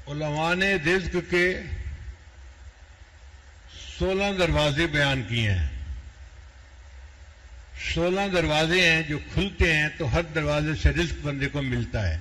علماء نے رزق کے 16 دروازے بیان کیے ہیں. 16 دروازے ہیں جو کھلتے ہیں تو ہر دروازے سے رزق بندے کو ملتا ہے.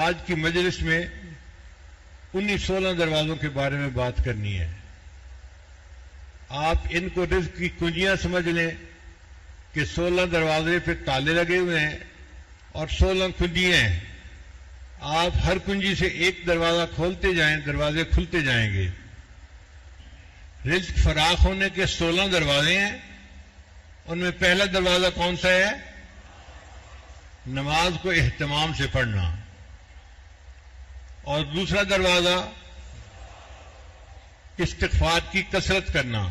آج کی مجلس میں انہی 16 دروازوں کے بارے میں بات کرنی ہے. آپ ان کو رزق کی کنجیاں سمجھ لیں کہ 16 دروازے پہ تالے لگے ہوئے ہیں اور 16 کنجیاں ہیں. آپ ہر کنجی سے ایک دروازہ کھولتے جائیں، دروازے کھلتے جائیں گے. رزق فراخ ہونے کے 16 دروازے ہیں. ان میں پہلا دروازہ کون سا ہے؟ نماز کو اہتمام سے پڑھنا. اور دوسرا دروازہ استغفار کی کثرت کرنا.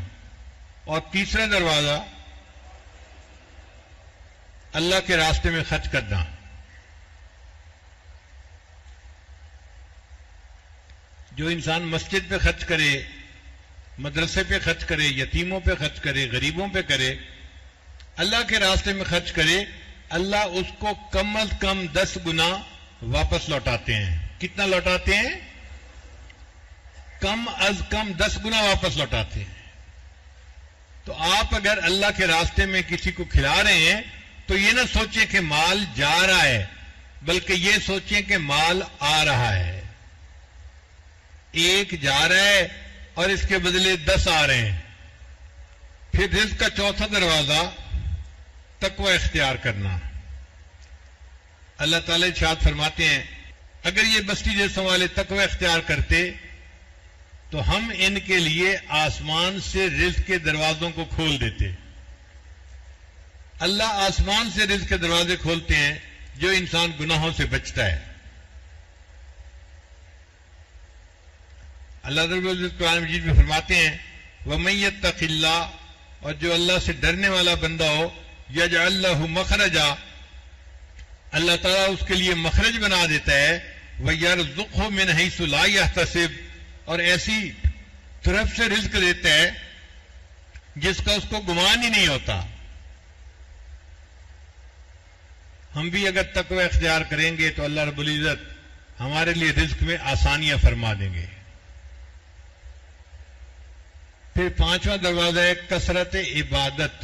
اور تیسرا دروازہ اللہ کے راستے میں خرچ کرنا. جو انسان مسجد پہ خرچ کرے، مدرسے پہ خرچ کرے، یتیموں پہ خرچ کرے، غریبوں پہ کرے، اللہ کے راستے میں خرچ کرے، اللہ اس کو کم از کم 10 گنا واپس لوٹاتے ہیں. کتنا لوٹاتے ہیں؟ کم از کم 10 گنا واپس لوٹاتے ہیں. تو آپ اگر اللہ کے راستے میں کسی کو کھلا رہے ہیں تو یہ نہ سوچیں کہ مال جا رہا ہے، بلکہ یہ سوچیں کہ مال آ رہا ہے. ایک جا رہا ہے اور اس کے بدلے 10 آ رہے ہیں. پھر رزق کا چوتھا دروازہ تقوی اختیار کرنا. اللہ تعالی ارشاد فرماتے ہیں اگر یہ بستی جیسوں والے تقوی اختیار کرتے تو ہم ان کے لیے آسمان سے رزق کے دروازوں کو کھول دیتے. اللہ آسمان سے رزق کے دروازے کھولتے ہیں جو انسان گناہوں سے بچتا ہے. اللہ رب العزت قرآن مجید میں فرماتے ہیں وَمَن يَتَّقِ اللَّهَ، اور جو اللہ سے ڈرنے والا بندہ ہو، يَجْعَل لَّهُ مَخْرَجًا، اللہ تعالیٰ اس کے لیے مخرج بنا دیتا ہے. وَيَرْزُقْهُ مِنْ حَيْثُ لَا يَحْتَسِبُ، اور ایسی طرف سے رزق دیتا ہے جس کا اس کو گمان ہی نہیں ہوتا. ہم بھی اگر تقوی اختیار کریں گے تو اللہ رب العزت ہمارے لیے رزق میں آسانیاں فرما دیں گے. پھر 5واں دروازہ ہے کثرت عبادت.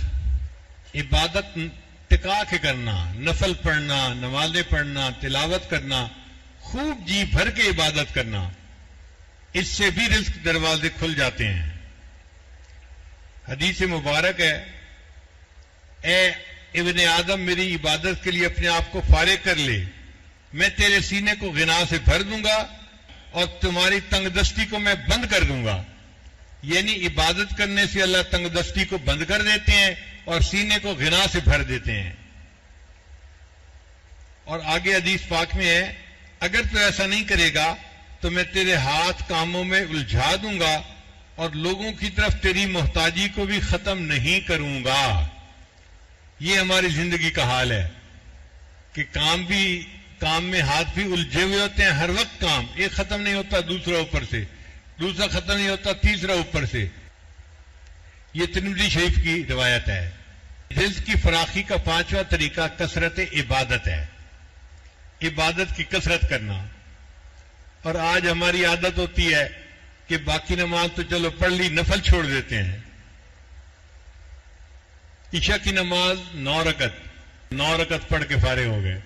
عبادت ٹکا کے کرنا، نفل پڑھنا، نمازیں پڑھنا، تلاوت کرنا، خوب جی بھر کے عبادت کرنا. اس سے بھی رزق دروازے کھل جاتے ہیں. حدیث مبارک ہے اے ابن آدم میری عبادت کے لیے اپنے آپ کو فارغ کر لے، میں تیرے سینے کو غنا سے بھر دوں گا اور تمہاری تنگ دستی کو میں بند کر دوں گا. یعنی عبادت کرنے سے اللہ تنگ دستی کو بند کر دیتے ہیں اور سینے کو غنا سے بھر دیتے ہیں. اور آگے حدیث پاک میں ہے اگر تو ایسا نہیں کرے گا تو میں تیرے ہاتھ کاموں میں الجھا دوں گا اور لوگوں کی طرف تیری محتاجی کو بھی ختم نہیں کروں گا. یہ ہماری زندگی کا حال ہے کہ کام میں ہاتھ بھی الجھے ہوئے ہوتے ہیں. ہر وقت کام ایک ختم نہیں ہوتا، دوسرا اوپر سے، دوسرا ختم نہیں ہوتا، تیسرا اوپر سے. یہ ترمذی شریف کی روایت ہے. رزق کی فراخی کا 5واں طریقہ کثرت عبادت ہے. عبادت کی کثرت کرنا. اور آج ہماری عادت ہوتی ہے کہ باقی نماز تو چلو پڑھ لی، نفل چھوڑ دیتے ہیں. عشاء کی نماز 9 رکعت پڑھ کے فارغ ہو گئے.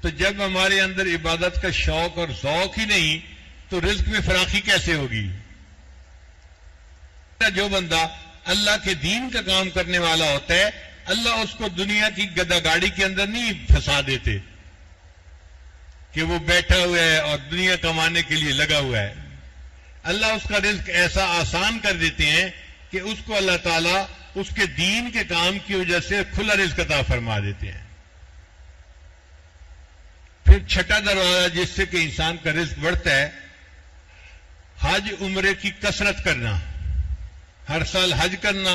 تو جب ہمارے اندر عبادت کا شوق اور ذوق ہی نہیں تو رزق میں فراخی کیسے ہوگی؟ جو بندہ اللہ کے دین کا کام کرنے والا ہوتا ہے اللہ اس کو دنیا کی گدا گاڑی کے اندر نہیں پھنسا دیتے کہ وہ بیٹھا ہوا ہے اور دنیا کمانے کے لیے لگا ہوا ہے. اللہ اس کا رزق ایسا آسان کر دیتے ہیں کہ اس کو اللہ تعالیٰ اس کے دین کے کام کی وجہ سے کھلا رزق عطا فرما دیتے ہیں. پھر 6واں دروازہ جس سے کہ انسان کا رزق بڑھتا ہے حج عمرے کی کثرت کرنا. ہر سال حج کرنا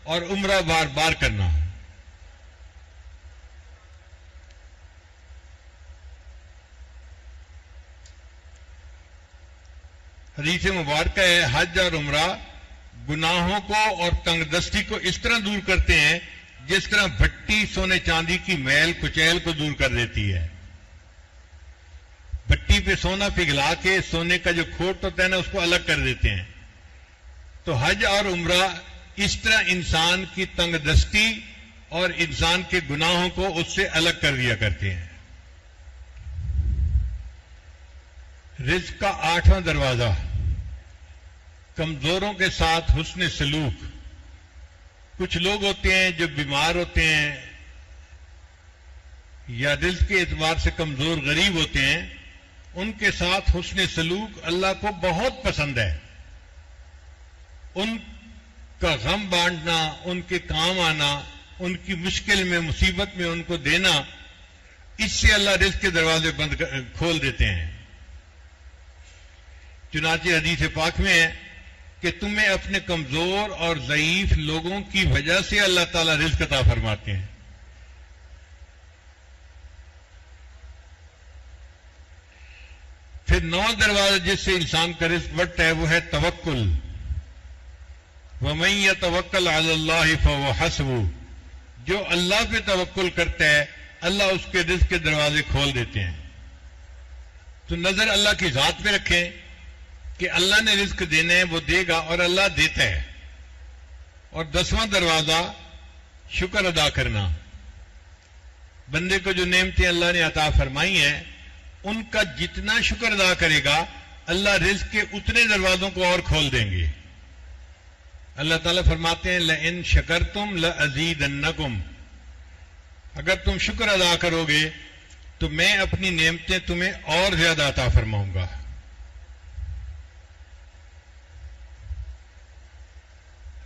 اور عمرہ بار بار کرنا. حدیث مبارکہ ہے حج اور عمرہ گناہوں کو اور تنگ دستی کو اس طرح دور کرتے ہیں جس طرح بھٹی سونے چاندی کی میل کچیل کو دور کر دیتی ہے. بھٹی پہ سونا پگھلا کے سونے کا جو کھوٹ ہوتا ہے نا اس کو الگ کر دیتے ہیں. تو حج اور عمرہ اس طرح انسان کی تنگ دستی اور انسان کے گناہوں کو اس سے الگ کر دیا کرتے ہیں. رزق کا 8واں دروازہ کمزوروں کے ساتھ حسن سلوک. کچھ لوگ ہوتے ہیں جو بیمار ہوتے ہیں یا رزق کے اعتبار سے کمزور غریب ہوتے ہیں، ان کے ساتھ حسن سلوک اللہ کو بہت پسند ہے. ان کا غم بانٹنا، ان کے کام آنا، ان کی مشکل میں مصیبت میں ان کو دینا، اس سے اللہ رزق کے دروازے کھول دیتے ہیں. چنانچہ حدیث پاک میں ہے کہ تمہیں اپنے کمزور اور ضعیف لوگوں کی وجہ سے اللہ تعالیٰ رزق عطا فرماتے ہیں. پھر 9 دروازہ جس سے انسان کا رزق بڑھتا ہے وہ ہے توکل. وَمَن يَتَوَكَّلْ عَلَى اللَّهِ فَهُوَ حَسْبُهُ. جو اللہ پہ توکل کرتا ہے اللہ اس کے رزق کے دروازے کھول دیتے ہیں. تو نظر اللہ کی ذات پہ رکھیں کہ اللہ نے رزق دینا ہے، وہ دے گا اور اللہ دیتا ہے. اور 10واں دروازہ شکر ادا کرنا. بندے کو جو نعمتیں اللہ نے عطا فرمائی ہیں ان کا جتنا شکر ادا کرے گا اللہ رزق کے اتنے دروازوں کو اور کھول دیں گے. اللہ تعالیٰ فرماتے ہیں لَإِن شَكَرْتُمْ لَأَزِيدَنَّكُمْ. اگر تم شکر ادا کرو گے تو میں اپنی نعمتیں تمہیں اور زیادہ عطا فرماؤں گا.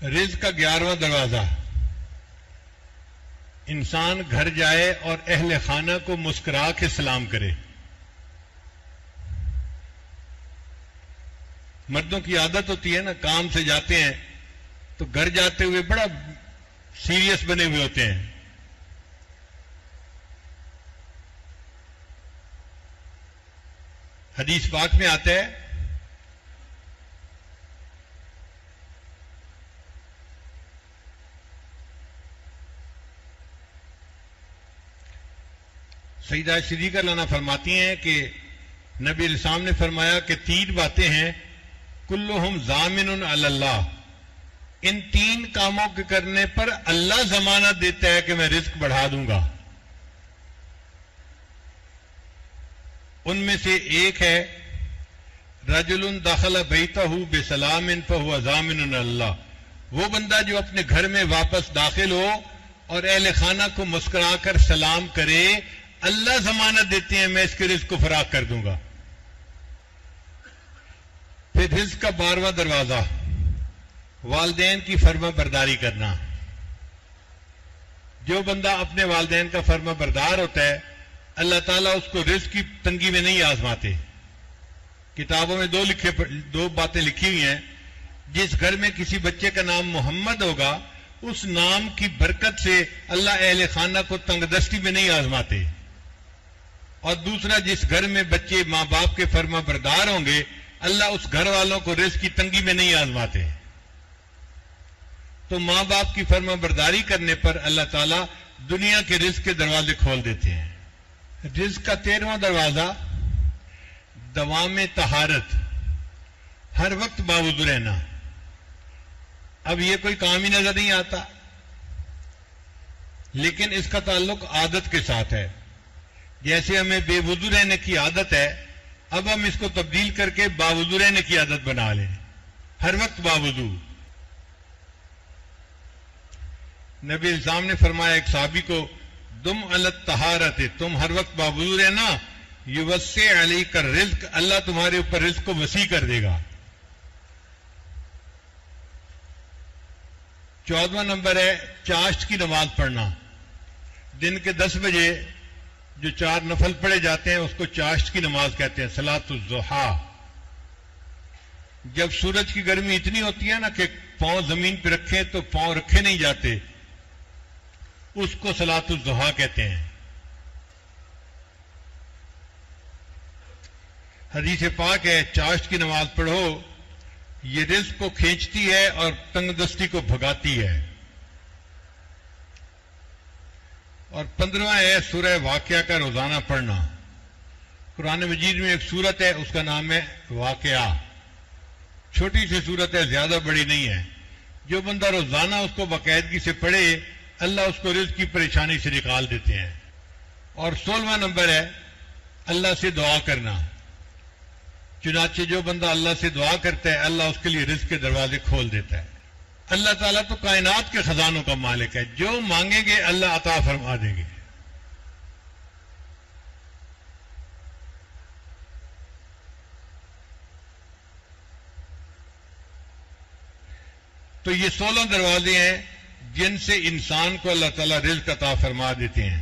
رزق کا 11واں دروازہ انسان گھر جائے اور اہل خانہ کو مسکرا کے سلام کرے. مردوں کی عادت ہوتی ہے نا، کام سے جاتے ہیں تو گھر جاتے ہوئے بڑا سیریس بنے ہوئے ہوتے ہیں. حدیث پاک میں آتا ہے سیدہ صدیقہ لانا فرماتی ہیں کہ نبی علیہ السلام نے فرمایا کہ 3 باتیں ہیں کلہم ضامن علی اللہ. ان 3 کاموں کے کرنے پر اللہ ضمانت دیتا ہے کہ میں رزق بڑھا دوں گا. ان میں سے ایک ہے رجل دخل بیتہ بسلام فہو ضامن علی اللہ. وہ بندہ جو اپنے گھر میں واپس داخل ہو اور اہل خانہ کو مسکرا کر سلام کرے، اللہ ضمانت دیتے ہیں میں اس کے رزق کو فراخ کر دوں گا. پھر رزق کا 12واں دروازہ والدین کی فرما برداری کرنا. جو بندہ اپنے والدین کا فرما بردار ہوتا ہے اللہ تعالیٰ اس کو رزق کی تنگی میں نہیں آزماتے. کتابوں میں 2 باتیں لکھی ہوئی ہیں. جس گھر میں کسی بچے کا نام محمد ہوگا اس نام کی برکت سے اللہ اہل خانہ کو تنگ دستی میں نہیں آزماتے. اور دوسرا، جس گھر میں بچے ماں باپ کے فرما بردار ہوں گے اللہ اس گھر والوں کو رزق کی تنگی میں نہیں آزماتے. تو ماں باپ کی فرما برداری کرنے پر اللہ تعالیٰ دنیا کے رزق کے دروازے کھول دیتے ہیں. رزق کا 13واں دروازہ دوام طہارت، ہر وقت باوضو رہنا. اب یہ کوئی کام ہی نظر نہیں آتا لیکن اس کا تعلق عادت کے ساتھ ہے. جیسے ہمیں بے وضو رہنے کی عادت ہے، اب ہم اس کو تبدیل کر کے باوضو رہنے کی عادت بنا لیں، ہر وقت باوضو. نبی الاسلام نے فرمایا ایک صحابی کو دم علی الطہارت، تم ہر وقت باوضو رہنا، یوسع علیک الرزق، اللہ تمہارے اوپر رزق کو وسیع کر دے گا. 14واں نمبر ہے چاشت کی نماز پڑھنا. دن کے 10 بجے جو 4 نفل پڑھے جاتے ہیں اس کو چاشت کی نماز کہتے ہیں، صلاۃ الضحیٰ. جب سورج کی گرمی اتنی ہوتی ہے نا کہ پاؤں زمین پہ رکھیں تو پاؤں رکھے نہیں جاتے، اس کو صلاۃ الضحیٰ کہتے ہیں. حدیث پاک ہے چاشت کی نماز پڑھو، یہ رزق کو کھینچتی ہے اور تنگ دستی کو بھگاتی ہے. اور 15واں ہے سورہ واقعہ کا روزانہ پڑھنا. قرآن مجید میں ایک سورت ہے، اس کا نام ہے واقعہ. چھوٹی سی سورت ہے، زیادہ بڑی نہیں ہے. جو بندہ روزانہ اس کو باقاعدگی سے پڑھے اللہ اس کو رزق کی پریشانی سے نکال دیتے ہیں. اور 16واں نمبر ہے اللہ سے دعا کرنا. چنانچہ جو بندہ اللہ سے دعا کرتا ہے اللہ اس کے لیے رزق کے دروازے کھول دیتا ہے. اللہ تعالیٰ تو کائنات کے خزانوں کا مالک ہے، جو مانگیں گے اللہ عطا فرما دیں گے. تو یہ 16 دروازے ہیں جن سے انسان کو اللہ تعالیٰ رزق عطا فرما دیتے ہیں.